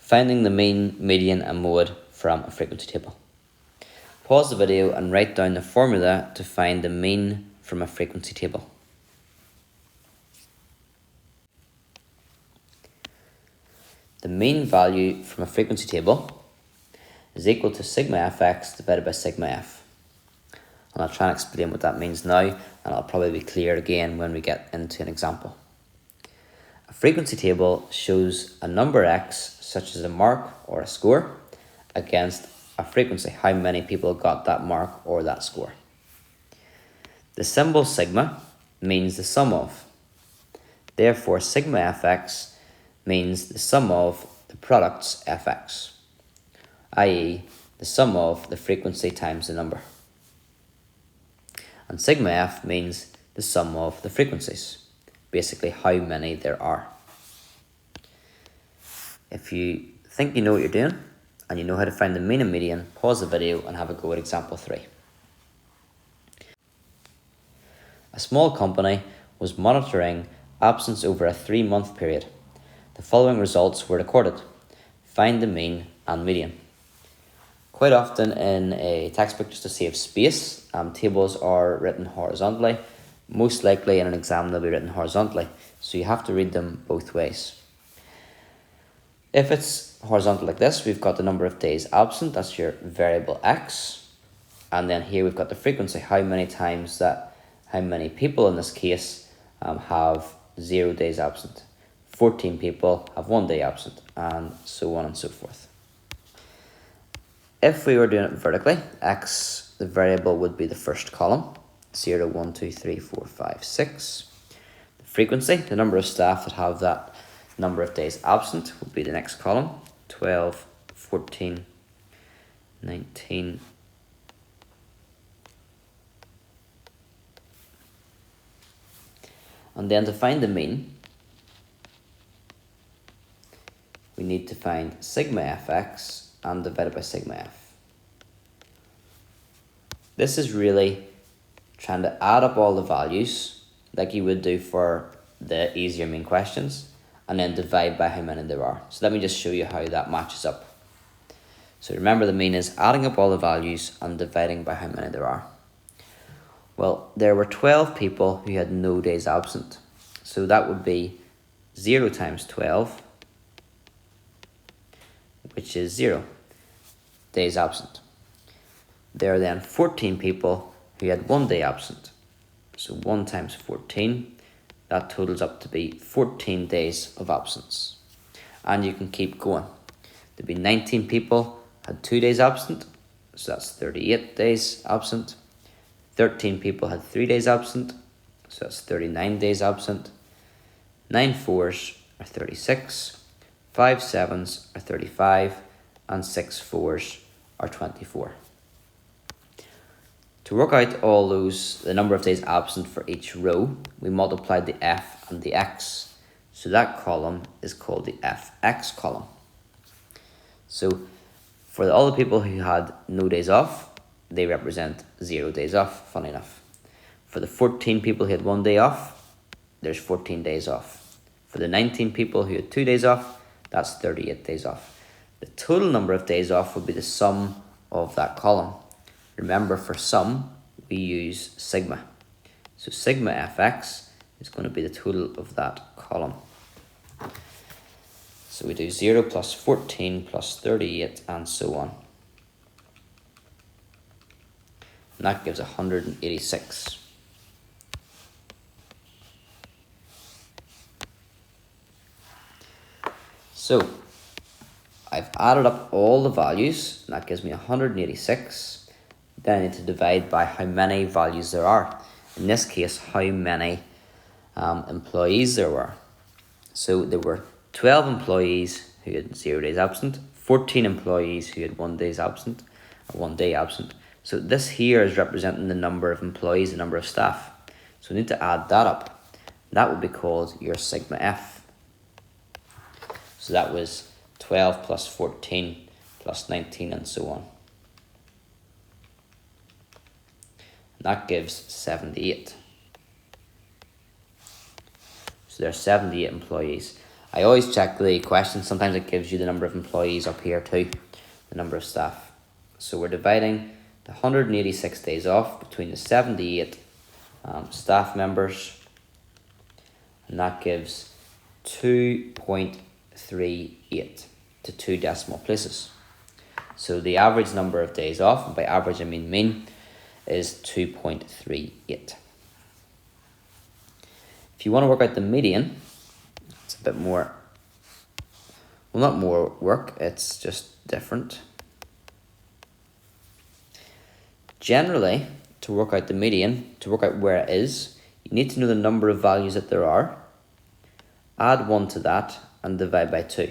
Finding the mean, median and mode from a frequency table. Pause the video and write down the formula to find the mean from a frequency table. The mean value from a frequency table is equal to sigma fx divided by sigma f. And I'll try and explain what that means now, and it'll probably be clear again when we get into an example. A frequency table shows a number x, such as a mark or a score, against a frequency, how many people got that mark or that score. The symbol sigma means the sum of. Therefore, sigma fx means the sum of the products fx, i.e. the sum of the frequency times the number. And sigma f means the sum of the frequencies, basically how many there are. If you think you know what you're doing and you know how to find the mean and median, pause the video and have a go at example 3. A small company was monitoring absence over a 3-month period. The following results were recorded. Find the mean and median. Quite often in a textbook, just to save space, tables are written horizontally. Most likely in an exam they'll be written horizontally, so you have to read them both ways. If it's horizontal like this, we've got the number of days absent, that's your variable x. And then here we've got the frequency, how many people in this case have 0 days absent. 14 people have 1 day absent, and so on and so forth. If we were doing it vertically, x, the variable, would be the first column, 0, 1, 2, 3, 4, 5, 6. The frequency, the number of staff that have that number of days absent, would be the next column, 12, 14, 19, and then to find the mean, we need to find sigma fx and divided by sigma f. This is really trying to add up all the values like you would do for the easier mean questions and then divide by how many there are. So let me just show you how that matches up. So remember, the mean is adding up all the values and dividing by how many there are. Well, there were 12 people who had no days absent. So that would be 0 times 12, which is 0 days absent. There are then 14 people who had 1 day absent. So 1 times 14, that totals up to be 14 days of absence. And you can keep going. There'd be 19 people had 2 days absent, so that's 38 days absent. 13 people had 3 days absent, so that's 39 days absent. 9 4s are 36, 5 7s are 35, and 6 4s are 24. To work out all the number of days absent for each row, we multiplied the f and the x. So that column is called the fx column. So for all the people who had no days off, they represent 0 days off, funny enough. For the 14 people who had 1 day off, there's 14 days off. For the 19 people who had 2 days off, that's 38 days off. The total number of days off would be the sum of that column. Remember, for sum, we use sigma. So sigma fx is going to be the total of that column. So we do 0 plus 14 plus 38 and so on. And that gives 186. So I've added up all the values, and that gives me 186. Then I need to divide by how many values there are. In this case, how many employees there were. So there were 12 employees who had 0 days absent, 14 employees who had 1 day absent, or 1 day absent. So this here is representing the number of employees, the number of staff. So we need to add that up. That would be called your sigma f. So that was 12 plus 14 plus 19 and so on. And that gives 78. So there are 78 employees. I always check the question. Sometimes it gives you the number of employees up here too, the number of staff. So we're dividing the 186 days off between the 78 staff members, and that gives 2.38 to 2 decimal places. So the average number of days off, and by average I mean mean, is 2.38. If you want to work out the median, it's a bit more, well, not more work, it's just different. Generally, to work out the median, to work out where it is, you need to know the number of values that there are, add 1 to that, and divide by 2.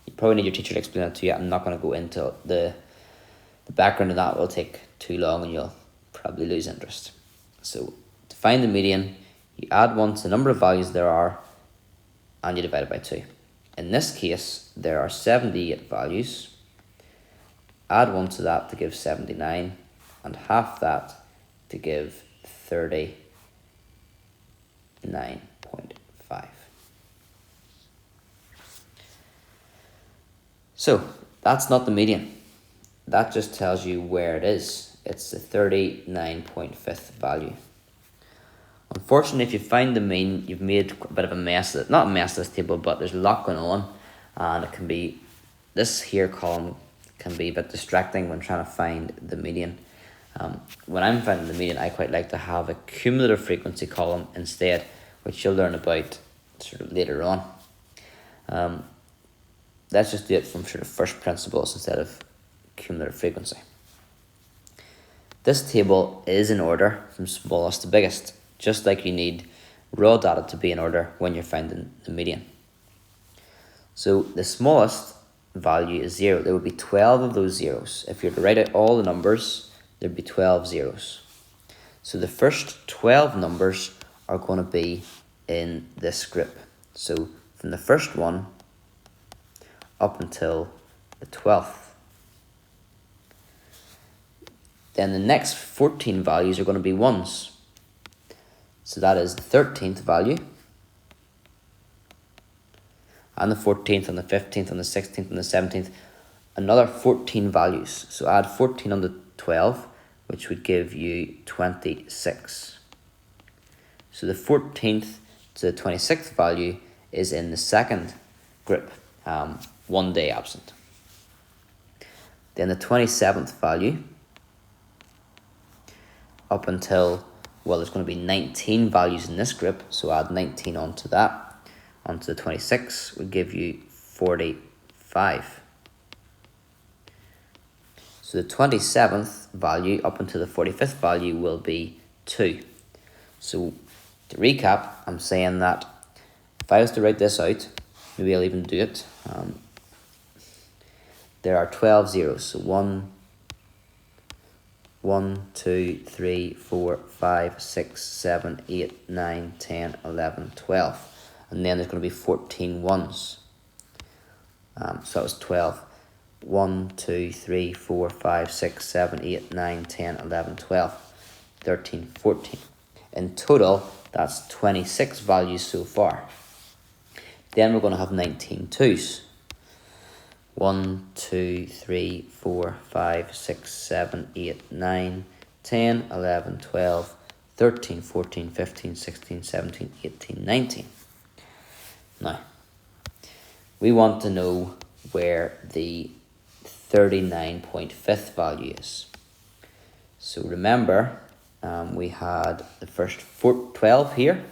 You probably need your teacher to explain that to you. I'm not going to go into the background of that. It will take too long and you'll probably lose interest. So to find the median, you add 1 to the number of values there are, and you divide it by 2. In this case, there are 78 values. Add 1 to that to give 79, and half that to give 39.5. So that's not the median. That just tells you where it is. It's the 39.5th value. Unfortunately, if you find the mean, you've made a bit of a mess of it. Not a mess of this table, but there's a lot going on, and it can be, this here column can be a bit distracting when trying to find the median. When I'm finding the median, I quite like to have a cumulative frequency column instead, which you'll learn about sort of later on. Let's just do it from sort of first principles instead of cumulative frequency. This table is in order from smallest to biggest, just like you need raw data to be in order when you're finding the median. So the smallest value is 0. There would be 12 of those zeros. If you were to write out all the numbers, there'd be 12 zeros. So the first 12 numbers are going to be in this group. So from the first one up until the 12th. Then the next 14 values are going to be 1s. So that is the 13th value, and the 14th, and the 15th, and the 16th, and the 17th, another 14 values. So add 14 on the 12, which would give you 26. So the 14th to the 26th value is in the second group, 1 day absent. Then the 27th value, up until, well, there's going to be 19 values in this group, so add 19 onto that. Onto the 26 would give you 45. So the 27th value up until the 45th value will be 2. So to recap, I'm saying that if I was to write this out, maybe I'll even do it. There are 12 zeros, so 1, 2, 3, 4, 5, 6, 7, 8, 9, 10, 11, 12. And then there's going to be 14 ones. So that was 12. 1, 2, 3, 4, 5, 6, 7, 8, 9, 10, 11, 12, 13, 14. In total, that's 26 values so far. Then we're going to have 19 twos. 1, 2, 3, 4, 5, 6, 7, 8, 9, 10, 11, 12, 13, 14, 15, 16, 17, 18, 19. Now, we want to know where the 39.5th value is. So remember, we had the first 12 here,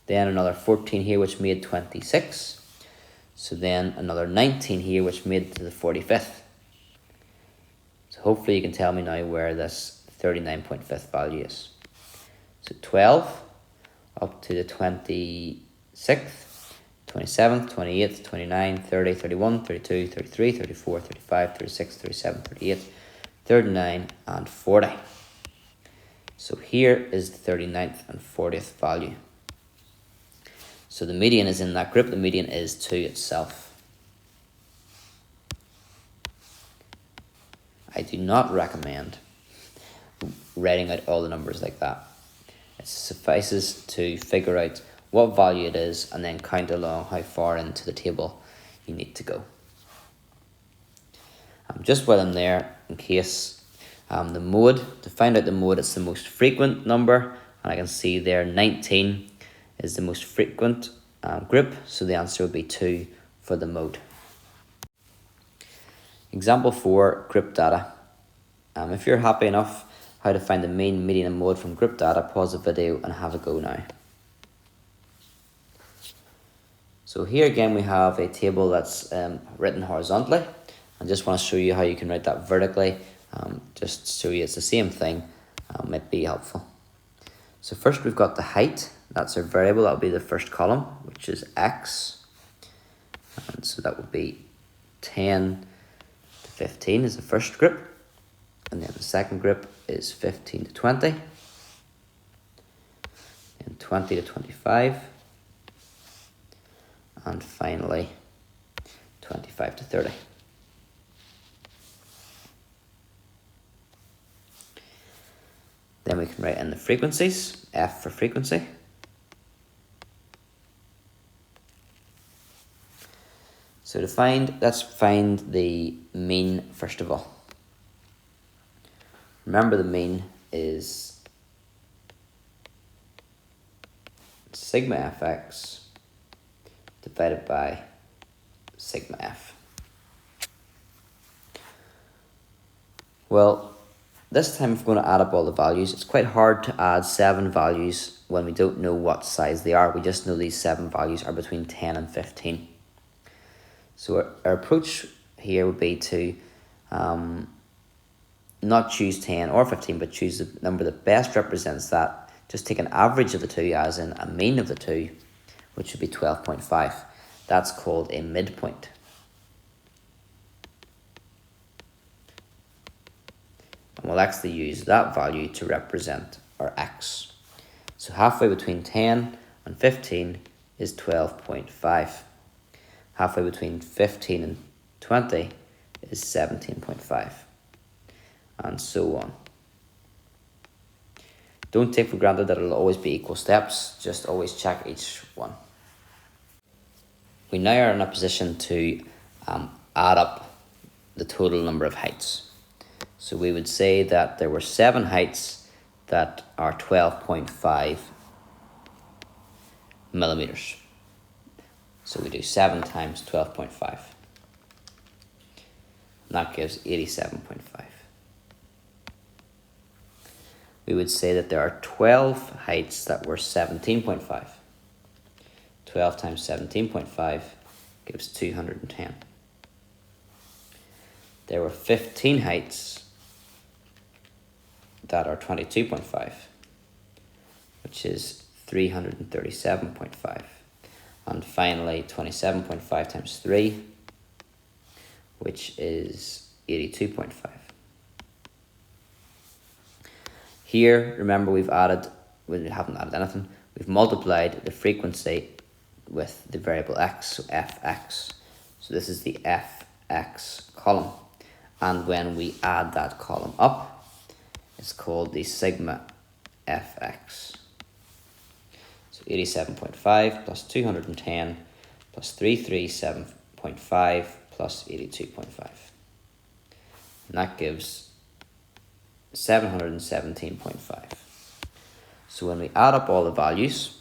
then another 14 here, which made 26. So then another 19 here, which made it to the 45th. So hopefully you can tell me now where this 39.5th value is. So 12 up to the 26th, 27th, 28th, 29th, 30th, 31st, 32nd, 33rd, 34th, 35th, 36th, 37th, 38th, 39th, and 40th. So here is the 39th and 40th value. So the median is in that group. The median is 2 itself. I do not recommend writing out all the numbers like that. It suffices to figure out what value it is, and then count along how far into the table you need to go. Just while I'm there, in case the mode, to find out the mode, it's the most frequent number, and I can see there 19 is the most frequent group, so the answer would be 2 for the mode. Example 4, group data. If you're happy enough how to find the mean, median and mode from group data, pause the video and have a go now. So here again we have a table that's written horizontally. I just want to show you how you can write that vertically, just to show you it's the same thing, might be helpful. So first we've got the height, that's our variable, that'll be the first column, which is x. And so that would be 10 to 15 is the first group. And then the second group is 15 to 20. And 20 to 25. And finally, 25 to 30. Then we can write in the frequencies, F for frequency. So let's find the mean first of all. Remember the mean is sigma fx divided by sigma f. Well, this time if we're going to add up all the values, it's quite hard to add 7 values when we don't know what size they are. We just know these 7 values are between 10 and 15. So our approach here would be to not choose 10 or 15, but choose the number that best represents that. Just take an average of the two, as in a mean of the two, which would be 12.5. That's called a midpoint. And we'll actually use that value to represent our x. So halfway between 10 and 15 is 12.5. Halfway between 15 and 20 is 17.5. And so on. Don't take for granted that it'll always be equal steps, just always check each one. We now are in a position to add up the total number of heights. So we would say that there were 7 heights that are 12.5 millimeters. So we do 7 times 12.5. And that gives 87.5. We would say that there are 12 heights that were 17.5. 12 times 17.5 gives 210. There were 15 heights that are 22.5, which is 337.5. And finally 27.5 times 3, which is 82.5. Here, remember we haven't added anything. We've multiplied the frequency with the variable x, so fx. So this is the fx column. And when we add that column up, it's called the sigma fx. So 87.5 plus 210 plus 337.5 plus 82.5. And that gives 717.5. So when we add up all the values,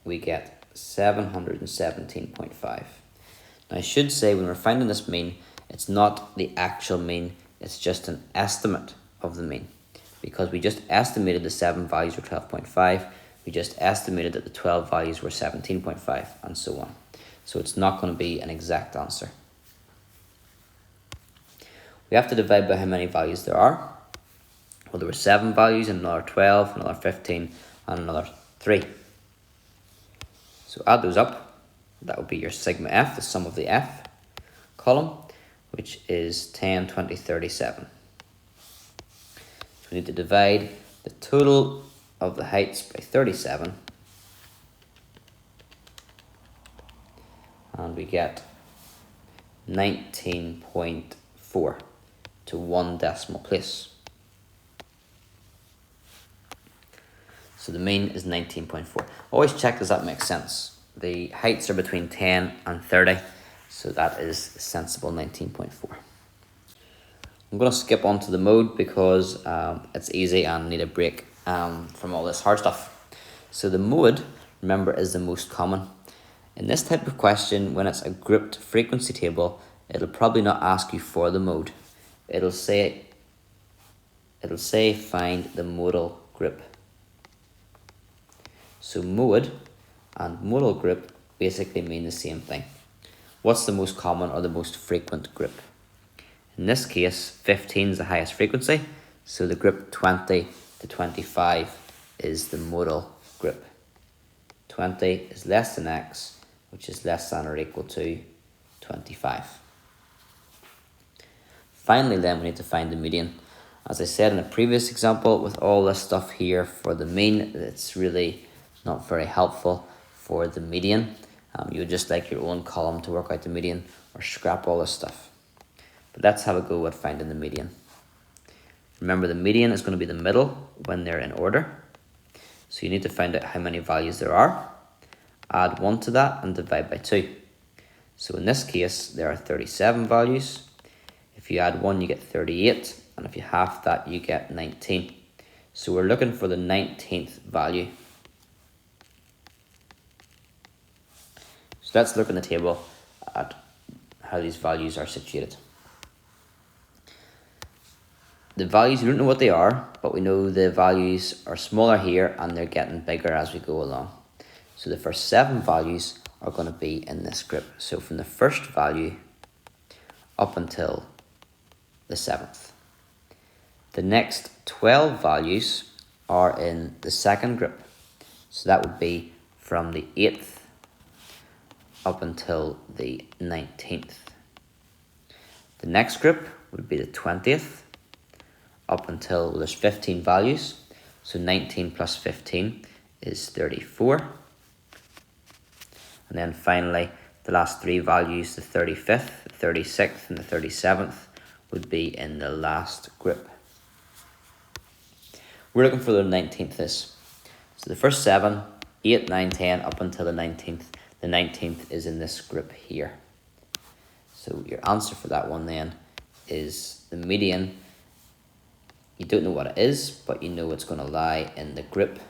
we get 717.5. Now I should say when we're finding this mean, it's not the actual mean, it's just an estimate of the mean. Because we just estimated the 7 values were 12.5, we just estimated that the 12 values were 17.5, and so on. So it's not going to be an exact answer. We have to divide by how many values there are. Well, there were 7 values, and another 12, another 15, and another 3. So add those up. That would be your sigma f, the sum of the f column, which is 10, 20, 37. So we need to divide the total of the heights by 37. And we get 19.4 to 1 decimal place. So So the mean is 19.4. Always check, does that make sense? The heights are between 10 and 30, so that is sensible, 19.4. I'm going to skip on to the mode because it's easy and need a break from all this hard stuff. So the mode, remember, is the most common. In this type of question, when it's a grouped frequency table, it'll probably not ask you for the mode. It'll say find the modal group. So mode and modal group basically mean the same thing. What's the most common or the most frequent group? In this case, 15 is the highest frequency, so the group 20 to 25 is the modal group. 20 is less than x, which is less than or equal to 25. Finally then, we need to find the median. As I said in a previous example, with all this stuff here for the mean, it's really not very helpful for the median. You would just like your own column to work out the median or scrap all this stuff. But let's have a go at finding the median. Remember, the median is going to be the middle when they're in order. So you need to find out how many values there are, add 1 to that and divide by 2. So in this case, there are 37 values. If you add 1, you get 38, and if you half that, you get 19. So we're looking for the 19th value. So let's look in the table at how these values are situated. The values, we don't know what they are, but we know the values are smaller here and they're getting bigger as we go along. So the first 7 values are going to be in this group. So from the first value up until the 7th. The next 12 values are in the second group. So that would be from the 8th up until the 19th. The next group would be the 20th up until there's 15 values. So 19 plus 15 is 34. And then finally, the last 3 values, the 35th, the 36th, and the 37th, would be in the last group. We're looking for the 19th is. So the first 7, 8, 9, 10, up until the 19th. The 19th is in this group here. So your answer for that one then is the median. You don't know what it is, but you know it's going to lie in the group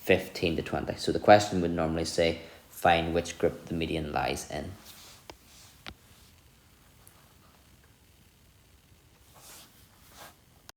15 to 20. So the question would normally say, find which group the median lies in.